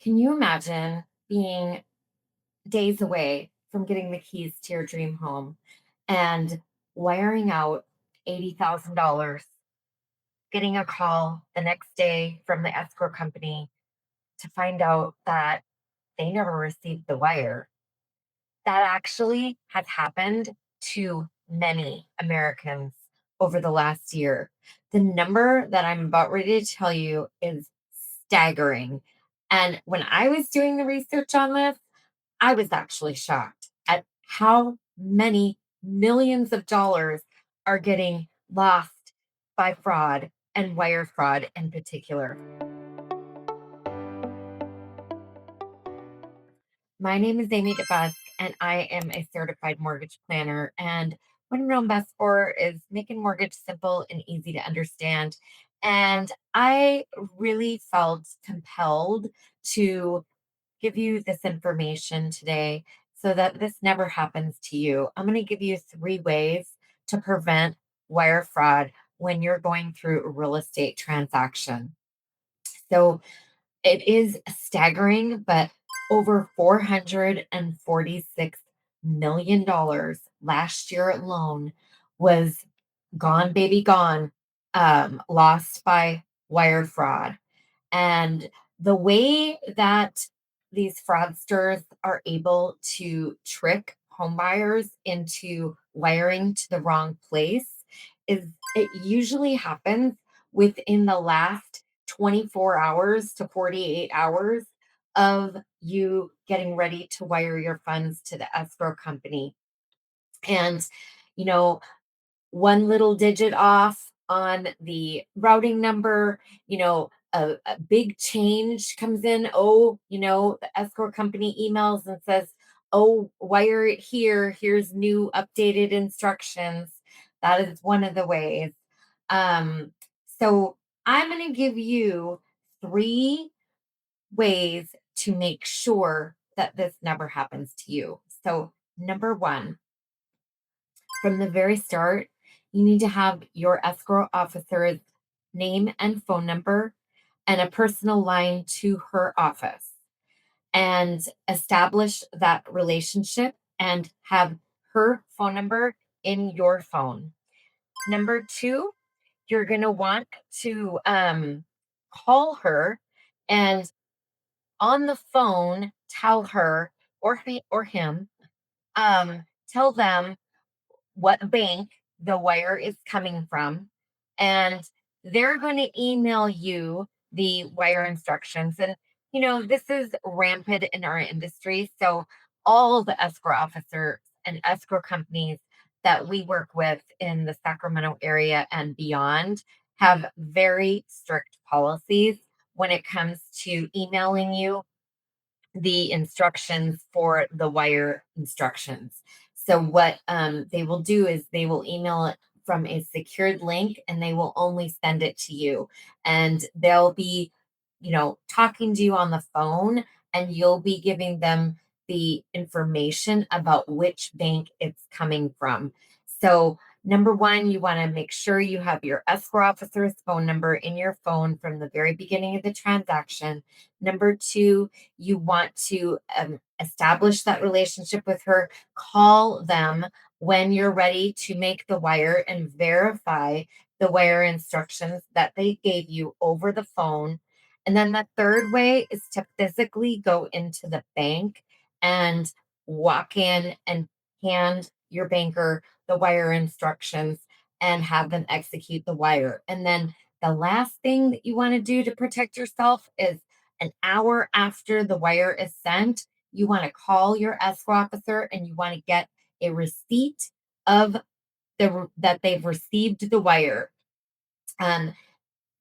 Can you imagine being days away from getting the keys to your dream home and wiring out $80,000, getting a call the next day from the escrow company to find out that they never received the wire? That actually has happened to many Americans over the last year. The number that I'm about ready to tell you is staggering. And when I was doing the research on this, I was actually shocked at how many millions of dollars are getting lost by fraud and wire fraud in particular. My name is Amy DeBusk, and I am a certified mortgage planner. And what I'm known best for is making mortgage simple and easy to understand. And I really felt compelled to give you this information today so that this never happens to you. I'm going to give you three ways to prevent wire fraud when you're going through a real estate transaction. So, it is staggering, but over $446 million last year alone was gone, baby, gone, lost by wire fraud. And the way that these fraudsters are able to trick homebuyers into wiring to the wrong place is it usually happens within the last 24 hours to 48 hours of you getting ready to wire your funds to the escrow company. And, you know, one little digit off on the routing number, a big change comes in. Oh, the escrow company emails and says, oh, wire it here. Here's new updated instructions. That is one of the ways. Um, so I'm going to give you three ways to make sure that this never happens to you. So, number one, from the very start, you need to have your escrow officer's name and phone number and a personal line to her office and establish that relationship and have her phone number in your phone. Number two, you're going to want to call her and on the phone tell her or him, tell them what bank the wire is coming from, and they're going to email you the wire instructions. And, this is rampant in our industry. So, all the escrow officers and escrow companies that we work with in the Sacramento area and beyond have very strict policies when it comes to emailing you the instructions for the wire instructions. So what they will do is they will email it from a secured link and they will only send it to you. And they'll be, talking to you on the phone and you'll be giving them the information about which bank it's coming from. So number one, you want to make sure you have your escrow officer's phone number in your phone from the very beginning of the transaction. Number two, you want to establish that relationship with her, call them when you're ready to make the wire and verify the wire instructions that they gave you over the phone. And then the third way is to physically go into the bank and walk in and hand your banker the wire instructions and have them execute the wire. And then the last thing that you want to do to protect yourself is an hour after the wire is sent, you want to call your escrow officer and you want to get a receipt of that they've received the wire. Um,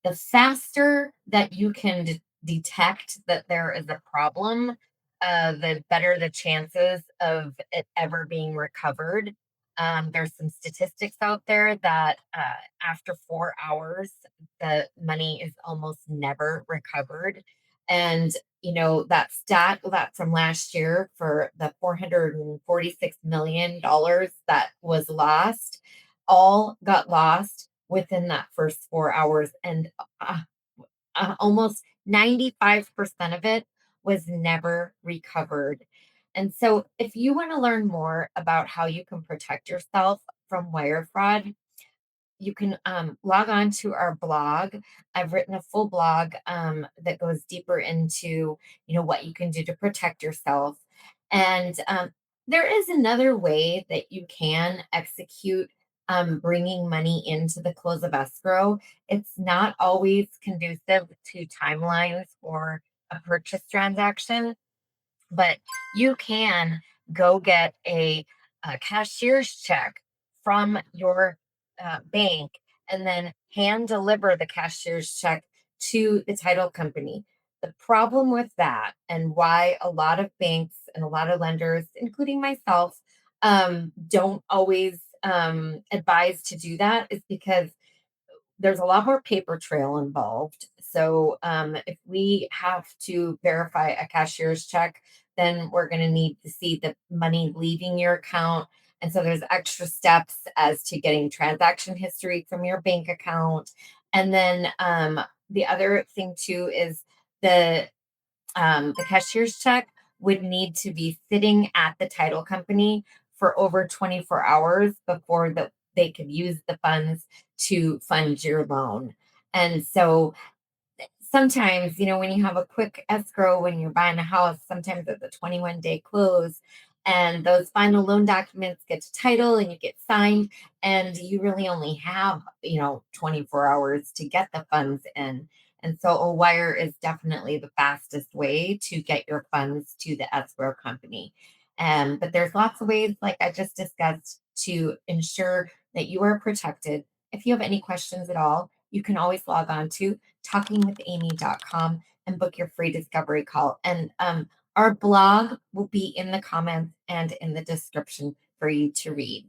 the faster that you can detect that there is a problem, the better the chances of it ever being recovered. There's some statistics out there that after 4 hours, the money is almost never recovered. And, that stat that from last year for the $446 million that was lost, all got lost within that first 4 hours. And almost 95% of it was never recovered. And so, if you want to learn more about how you can protect yourself from wire fraud, you can log on to our blog. I've written a full blog that goes deeper into what you can do to protect yourself. And there is another way that you can execute bringing money into the close of escrow. It's not always conducive to timelines for a purchase transaction, but you can go get a cashier's check from your bank and then hand deliver the cashier's check to the title company. The problem with that, and why a lot of banks and a lot of lenders, including myself, don't always advise to do that, is because there's a lot more paper trail involved. So if we have to verify a cashier's check, then we're going to need to see the money leaving your account. And so there's extra steps as to getting transaction history from your bank account. And then the other thing too is the the cashier's check would need to be sitting at the title company for over 24 hours before they could use the funds to fund your loan. And so sometimes, when you have a quick escrow when you're buying a house, sometimes it's a 21-day close, and those final loan documents get to title and you get signed, and you really only have, 24 hours to get the funds in. And so a wire is definitely the fastest way to get your funds to the escrow company. But there's lots of ways, like I just discussed, to ensure that you are protected. If you have any questions at all, you can always log on to talkingwithamy.com and book your free discovery call. And our blog will be in the comments and in the description for you to read.